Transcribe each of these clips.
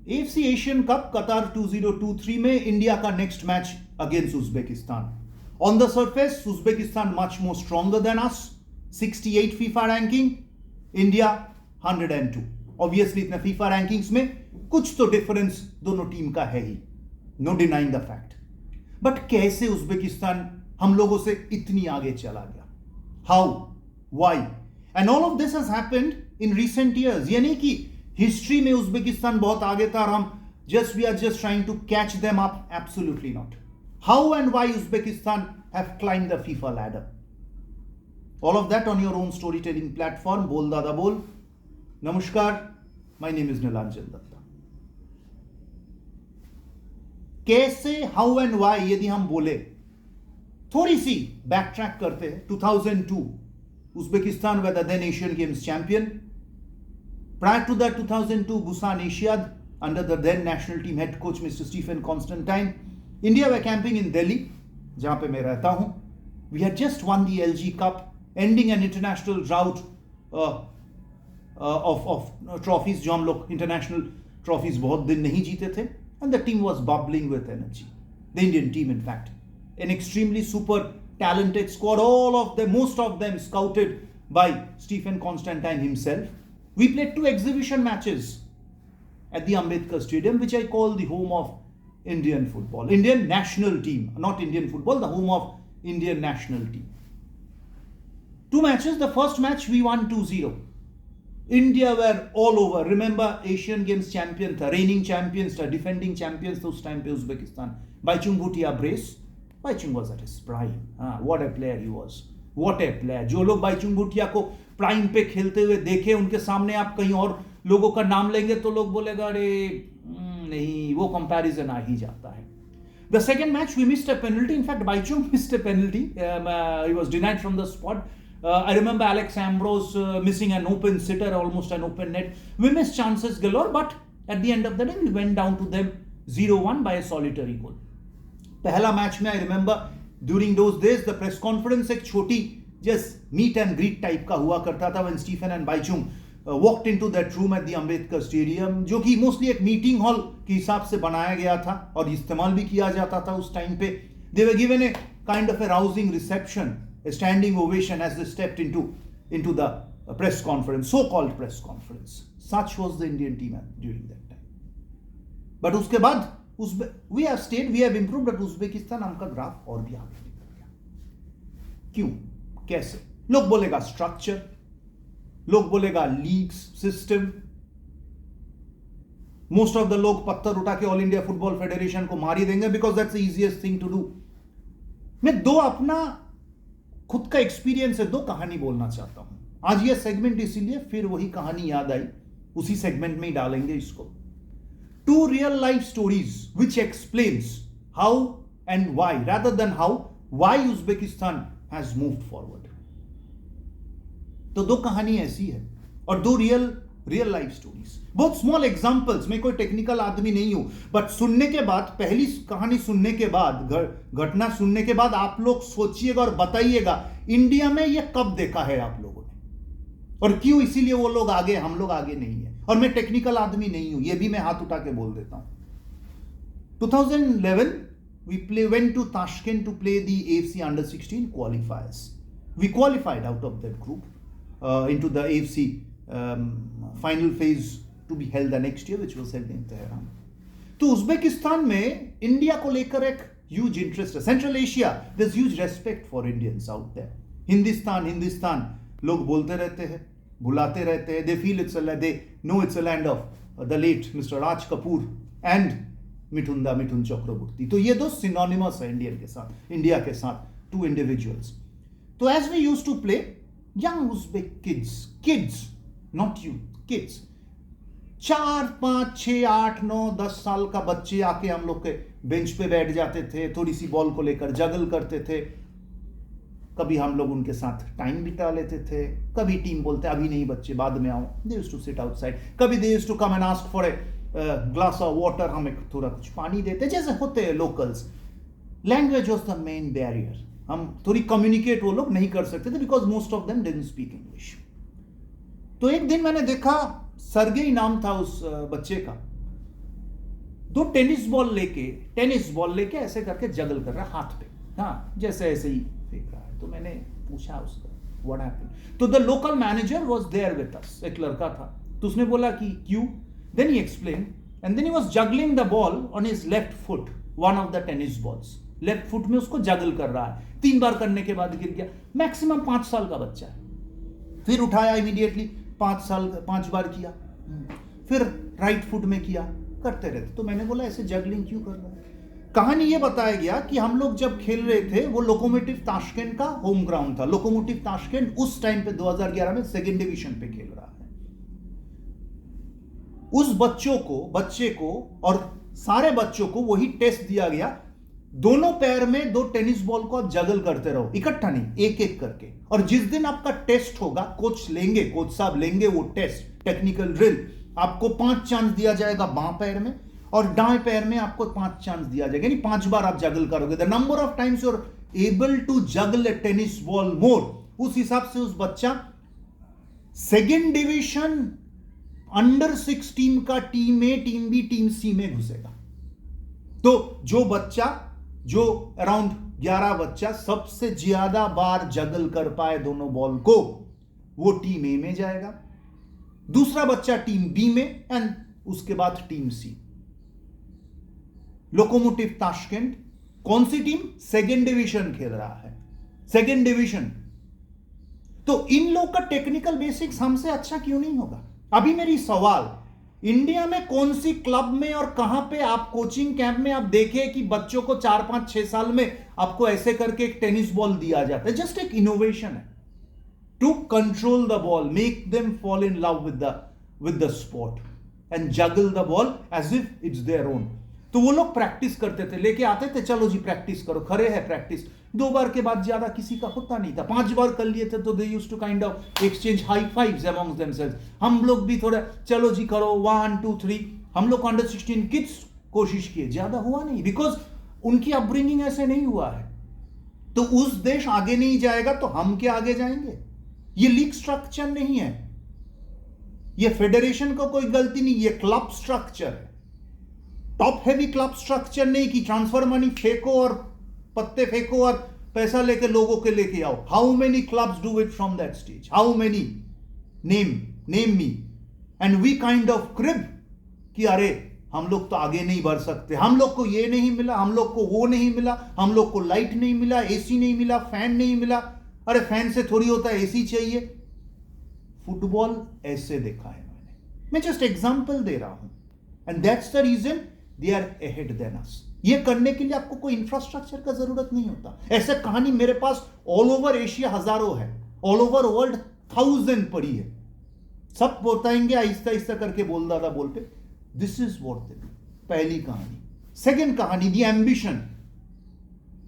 AFC Asian cup कतार 2023 में India का next match against Uzbekistan. On the surface, Uzbekistan much more stronger than us. 68 FIFA ranking, India 102. Obviously, इतने FIFA rankings में कुछ तो difference दोनों टीम का है ही. No denying the fact. But कैसे उज्बेकिस्तान हम लोगों से इतनी आगे चला गया? How? Why? And all of this has happened in recent years. ये नहीं कि हिस्ट्री में उज्बेकिस्तान बहुत आगे था और हम we are just trying to catch them up. Absolutely not. How and why Uzbekistan have climbed the FIFA ladder? All of that on your own storytelling platform, Bol Dada Bol. Namaskar, my name is Nilanjan Datta. कैसे, how and why यदि हम बोले, थोड़ी सी बैकट्रैक करते हैं. 2002, Uzbekistan were the then Asian Games champion. Prior to that, 2002 Busan Asiad under the then national team head coach Mr. Stephen Constantine. India were camping in Delhi, जहाँ पे मैं रहता हूँ. We had just won the LG Cup, ending an international drought of trophies. जो हम लोग international trophies बहुत दिन नहीं जीते थे. And the team was bubbling with energy. The Indian team, in fact, an extremely super talented squad. All of them, most of them, scouted by Stephen Constantine himself. We played 2 exhibition matches at the Ambedkar Stadium, which I call the home of Indian football, Indian national team, not Indian football, the home of Indian national team. 2 matches. The first match we won 2-0. India were all over. Remember, Asian Games champion tha, reigning champions tha, defending champions those time pe Uzbekistan. Baichung Bhutia brace. Baichung was at his prime. What a player he was. What a player. जो लोग बाइचुंग भूटिया को prime पे खेलते हुए देखे, उनके सामने आप कहीं और लोगों का नाम लेंगे तो लोग बोलेगा अरे नहीं, वो कंपैरिजन आ ही जाता है. The second match we missed a penalty. In fact, Baichung missed a penalty. He was denied from the spot. I remember Alex Ambrose missing an open sitter, almost an open net. We missed chances galore, but at the end of the day, we went down to them 0-1 by a solitary goal. पहला match में I remember during those days the press conference एक छोटी just meet and greet type का हुआ करता था when Stephen and Baichung walked into that room at the Ambedkar Stadium, जो कि मोस्टली एक मीटिंग हॉल के हिसाब से बनाया गया था और इस्तेमाल भी किया जाता था उस टाइम पे. They were given a kind of a rousing reception, a standing ovation as they stepped into the press conference, so-called press conference. Such was the Indian team during that time. But उसके बाद we have stayed, we have improved, but Uzbekistan हमका graph और भी आगे निकल गया. क्यों, कैसे? लोग बोलेगा स्ट्रक्चर, लोग बोलेगा leagues system. Most of the लोग पत्थर उठा के ऑल इंडिया फुटबॉल फेडरेशन को मार ही देंगे because that's the easiest thing to do. मैं 2 अपना खुद का एक्सपीरियंस है, 2 कहानी बोलना चाहता हूं आज. ये सेगमेंट इसीलिए फिर वही कहानी याद आई, उसी सेगमेंट में ही डालेंगे इसको. 2 real life stories which explains how and why, rather than how, why Uzbekistan has moved forward. तो 2 कहानी ऐसी है और 2 रियल लाइफ स्टोरीज, बहुत स्मॉल एग्जांपल्स. मैं कोई टेक्निकल आदमी नहीं हूं, बट सुनने के बाद, पहली कहानी सुनने के बाद, घटना सुनने के बाद आप लोग सोचिएगा और बताइएगा इंडिया में ये कब देखा है आप लोगों ने और क्यों इसीलिए वो लोग आगे, हम लोग आगे नहीं है. और मैं टेक्निकल आदमी नहीं हूं, ये भी मैं हाथ उठा के बोल देता हूं. 2011 we went to Tashkent to play the AFC Under-16 qualifiers. We qualified out of that group into the AFC final phase to be held the next year, which was held in Tehran. तो Uzbekistan में India को लेकर एक huge interest है. Central Asia, there is huge respect for Indians out there. Hindustan लोग बोलते रहते हैं, बुलाते रहते हैं. They feel it's they know it's a land of the late mister Raj Kapoor and Mithun Chakraborty. तो ये 2 सिनोनिमस है इंडिया के साथ 2 इंडिविजुअल्स. तो as we used to play, young Uzbek kids, not youth, kids, 4, 5, 6, 8, 9, 10 साल का बच्चे आके हम लोग के बेंच पे बैठ जाते थे, थोड़ी सी बॉल को लेकर जगल करते थे. कभी हम लोग उनके साथ टाइम बिता लेते थे, कभी टीम बोलते अभी नहीं बच्चे बाद में आओ. They used to sit outside. कभी they used to come and ask for a glass of water, हमें थोड़ा कुछ पानी देते जैसे होते हैं locals. Language was the main barrier. हम थोड़ी कम्युनिकेट वो लोग नहीं कर सकते थे because most of them didn't speak English. तो एक दिन मैंने देखा, सरगेई नाम था उस बच्चे का, तो टेनिस बॉल लेके ऐसे करके जगल कर रहा है हाथ पे, हाँ जैसे ऐसे ही फेंक रहा है। तो मैंने पूछा उसको व्हाट हैपेंड, तो the local manager was there with us, एक लड़का था, तो उसने बोला कि क्यों, then he explain, and then he was juggling the ball on his left foot, one of the tennis balls, left foot में उसको जगल कर रहा है, 3 बार करने के बाद गिर गया। मैक्सिमम 5 साल का बच्चा है, फिर उठाया इमीडिएटली, 5 बार किया, फिर राइट फुट में किया, करते रहते। तो मैंने बोला ऐसे जगलिंग क्यों कर रहा है। कहानी ये बताया गया कि हम लोग जब खेल रहे थे, वो लोकोमोटिव ताशकेंट का होम ग्राउंड था। लोकोमोटिव ताशकेंट उस टाइम पे 2011 में 2nd डिवीजन पे खेल रहा है। उस बच्चे को और सारे बच्चों को वही टेस्ट दिया गया, दोनों पैर में 2 टेनिस बॉल को आप जगल करते रहो, इकट्ठा नहीं, एक एक करके। और जिस दिन आपका टेस्ट होगा, कोच साहब लेंगे वो टेस्ट, टेक्निकल ड्रिल, आपको 5 चांस दिया जाएगा बां पैर में, और दाएं पैर में आपको 5 चांस दिया जाएगा, यानी 5 बार आप जगल करोगे। The number of times you are able to juggle a tennis ball more, उस हिसाब से उस बच्चा 2nd डिवीजन अंडर 16 का टीम ए, टीम बी, टीम सी में घुसेगा। तो जो अराउंड 11 बच्चा सबसे ज्यादा बार जगल कर पाए दोनों बॉल को, वो टीम ए में जाएगा, दूसरा बच्चा टीम बी में, एंड उसके बाद टीम सी। लोकोमोटिव ताशकेंट कौन सी टीम, 2nd डिवीजन खेल रहा है, 2nd डिवीजन। तो इन लोग का टेक्निकल बेसिक्स हमसे अच्छा क्यों नहीं होगा। अभी मेरी सवाल, इंडिया में कौन सी क्लब में और कहां पे आप कोचिंग कैंप में आप देखे कि बच्चों को 4, 5, 6 साल में आपको ऐसे करके एक टेनिस बॉल दिया जाता है। जस्ट एक इनोवेशन है to control the ball, make them fall in love with the sport and juggle the ball as if it's their own. तो वो लोग प्रैक्टिस करते थे, लेके आते थे, चलो जी प्रैक्टिस करो, खड़े है प्रैक्टिस, 2 बार के बाद ज्यादा किसी का होता नहीं था, 5 बार कर लिए थे तो they used to kind of exchange high fives amongst themselves. हम लोग भी थोड़ा चलो जी करो, 1 2 3, हम लोग अंडर 16 किड्स कोशिश किए, ज्यादा हुआ नहीं, बिकॉज उनकी अपब्रिंगिंग ऐसे नहीं हुआ है। तो उस देश आगे नहीं जाएगा तो हम क्या आगे जाएंगे। ये लीग स्ट्रक्चर नहीं है, ये फेडरेशन को कोई गलती नहीं, ये क्लब स्ट्रक्चर है, टॉप हैवी क्लब स्ट्रक्चर नहीं कि ट्रांसफर मनी फेंको और पत्ते फेंको और पैसा लेके लोगों के लेके आओ। How many clubs do it from that stage, how many, name me, and we kind of crib कि अरे हम लोग तो आगे नहीं बढ़ सकते, हम लोग को ये नहीं मिला, हम लोग को वो नहीं मिला, हम लोग को लाइट नहीं मिला, एसी नहीं मिला, फैन नहीं मिला। अरे फैन से थोड़ी होता है, एसी चाहिए। फुटबॉल ऐसे देखा है मैं जस्ट एग्जांपल दे रहा हूं, and that's the reason they are ahead than us. ये करने के लिए आपको कोई इंफ्रास्ट्रक्चर का जरूरत नहीं होता। ऐसे कहानी मेरे पास ऑल ओवर एशिया हजारों है, ऑल ओवर वर्ल्ड 1000 पड़ी है, सब बताएंगे आहिस्ता आहिस्ता करके, बोल दादा बोल पे। This is what they do, पहली कहानी। सेकेंड कहानी, दी एम्बिशन।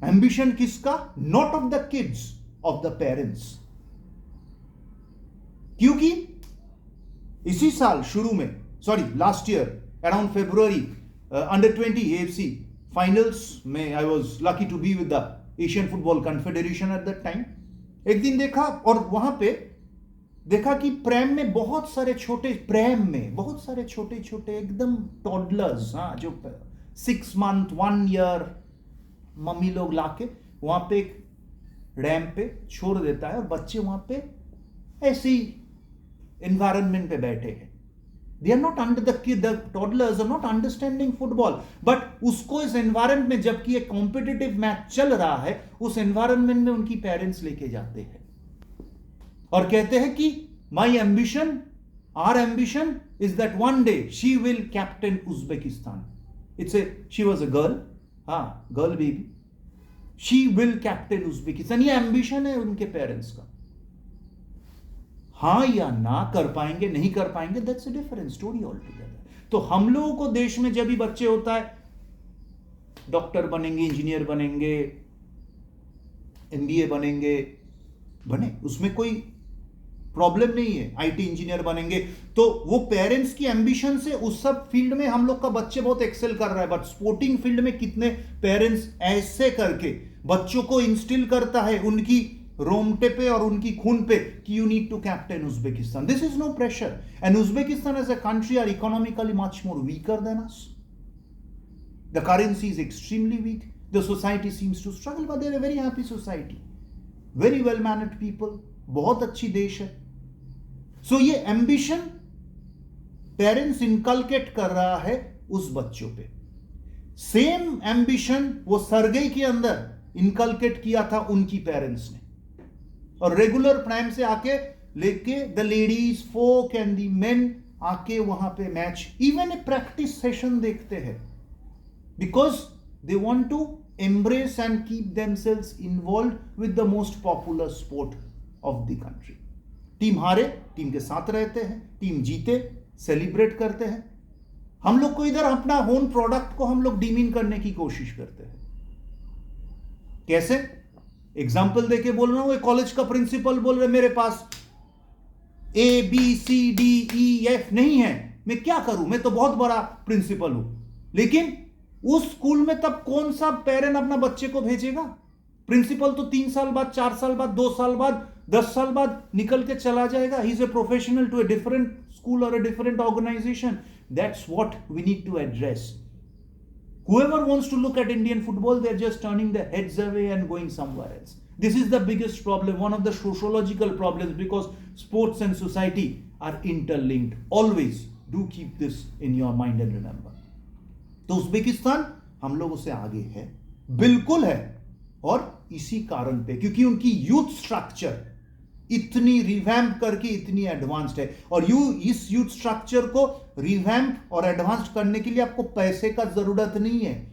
एम्बिशन किसका, not of the kids, of the parents. क्योंकि इसी साल शुरू में, last year around February, under 20 AFC finals में I was lucky to be with the Asian football confederation at that time. एक दिन देखा, और वहां पे देखा कि प्रेम में बहुत सारे छोटे छोटे एकदम टॉडलर्स, हाँ, जो 6 month 1 year मम्मी लोग लाके वहां पे एक रैंप पे छोड़ देता है, और बच्चे वहां पे ऐसी एनवायरनमेंट पे बैठे हैं। They are not under the toddlers are not understanding football, but उसको इस एनवायरनमेंट में, जबकि एक कॉम्पिटिटिव मैच चल रहा है, उस एनवायरनमेंट में उनकी पेरेंट्स लेके जाते हैं और कहते हैं कि my ambition, our ambition is that one day she will captain Uzbekistan. She was a girl, हाँ girl baby, she will captain Uzbekistan. ये एम्बिशन है उनके पेरेंट्स का। हाँ या ना कर पाएंगे, नहीं कर पाएंगे, that's a different story all together. तो हम लोगों को देश में जब भी बच्चे होता है, डॉक्टर बनेंगे, इंजीनियर बनेंगे, MBA बने, उसमें कोई प्रॉब्लम नहीं है, IT इंजीनियर बनेंगे। तो वो पेरेंट्स की एम्बिशन से उस सब फील्ड में हम लोग का बच्चे बहुत एक्सेल कर रहा है, बट स्पोर्टिंग फील्ड में कितने पेरेंट्स ऐसे करके बच्चों को इंस्टिल करता है उनकी रोमटे पे और उनकी खून पे कि you need to captain Uzbekistan. This is no pressure, and Uzbekistan as a country are economically much more weaker than us. The currency is extremely weak. The society seems to struggle, but they're a very happy society. Very well mannered people. बहुत अच्छी देश है. So ये ambition parents inculcate कर रहा है उस बच्चों पे. सेम एम्बिशन वो सरगई के अंदर इनकलकेट किया था उनकी पेरेंट्स ने. और रेगुलर प्राइम से आके लेके the ladies folk and the men आके वहां पे match, even a practice session देखते हैं, because they want to embrace and keep themselves involved with the most popular sport of the country. Team हारे team के साथ रहते हैं, टीम जीते सेलिब्रेट करते हैं. हम लोग को इधर अपना होम प्रोडक्ट को हम लोग डीमीन करने की कोशिश करते हैं. कैसे? एग्जाम्पल देके बोल रहा हूं. कॉलेज का प्रिंसिपल बोल रहे मेरे पास ABCDEF नहीं है, मैं क्या करूं, मैं तो बहुत बड़ा प्रिंसिपल हूं. लेकिन उस स्कूल में तब कौन सा पेरेंट अपना बच्चे को भेजेगा? प्रिंसिपल तो 3 साल बाद, 4 साल बाद, 2 साल बाद, 10 साल बाद निकल के चला जाएगा. He is a professional to a different school और a different organisation. That's what we need to address. Whoever wants to look at Indian football, they're just turning their heads away and going somewhere else. This is the biggest problem, one of the sociological problems, because sports and society are interlinked. Always do keep this in your mind and remember. तो Uzbekistan हम लोगों से आगे है, बिल्कुल है, और इसी कारण पे क्योंकि उनकी यूथ स्ट्रक्चर इतनी रिवैम्प करके इतनी एडवांस्ड है. और इस यूथ स्ट्रक्चर को रिवैम्प और एडवांस्ड करने के लिए आपको पैसे का जरूरत नहीं है,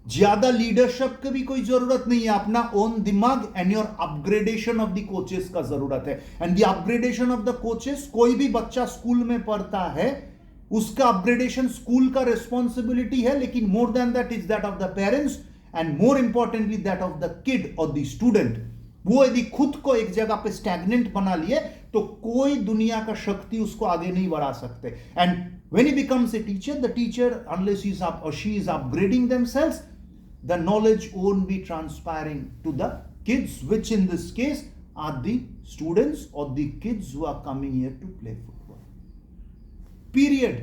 ज्यादा लीडरशिप की भी कोई जरूरत नहीं है. अपना ओन दिमाग and your upgradation of the coaches का जरूरत है. And the upgradation of the coaches, कोई भी बच्चा स्कूल में पढ़ता है उसका अपग्रेडेशन स्कूल का रिस्पॉन्सिबिलिटी है, लेकिन more than that is that of the parents and more importantly that of the kid और द स्टूडेंट. वो यदि खुद को एक जगह पे स्टैग्नेंट बना लिए तो कोई दुनिया का शक्ति उसको आगे नहीं बढ़ा सकते. And when he becomes a teacher, the teacher unless he is up और she is upgrading themselves, the knowledge won't be transpiring to the kids, which in this case are the students और the kids who are coming here to play football. Period.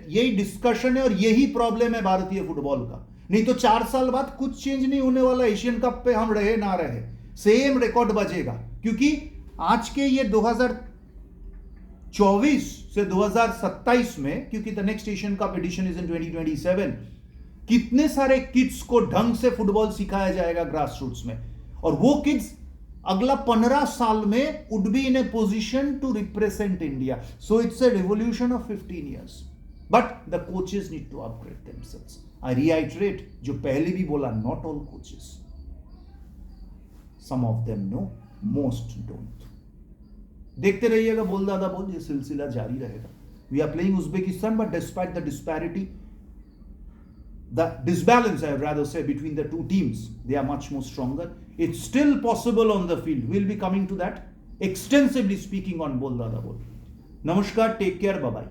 यही discussion है और यही problem है भारतीय football का. नहीं तो 4 साल बाद कुछ चेंज नहीं होने वाला. एशियन कप पे हम रहे ना रहे, सेम रिकॉर्ड बजेगा. क्योंकि आज के ये 2024 से 2027 में, क्योंकि the next Asian cup edition is in 2027, कितने सारे किड्स को ढंग से फुटबॉल सिखाया जाएगा ग्रास रूट्स में. और वो किड्स अगला 15 साल में would be in a position to represent India. So it's a revolution of 15 years. But the coaches need to upgrade themselves. I reiterate, जो पहले भी बोला, not all coaches. Some of them know, most don't. देखते रहिएगा बोल दादा बोल, ये सिलसिला जारी रहेगा. We are playing Uzbekistan, but despite the disparity, the disbalance, I would rather say, between the two teams, they are much more stronger. It's still possible on the field. We'll be coming to that extensively speaking on Bol Dada Bol. Namaskar, take care, bye bye.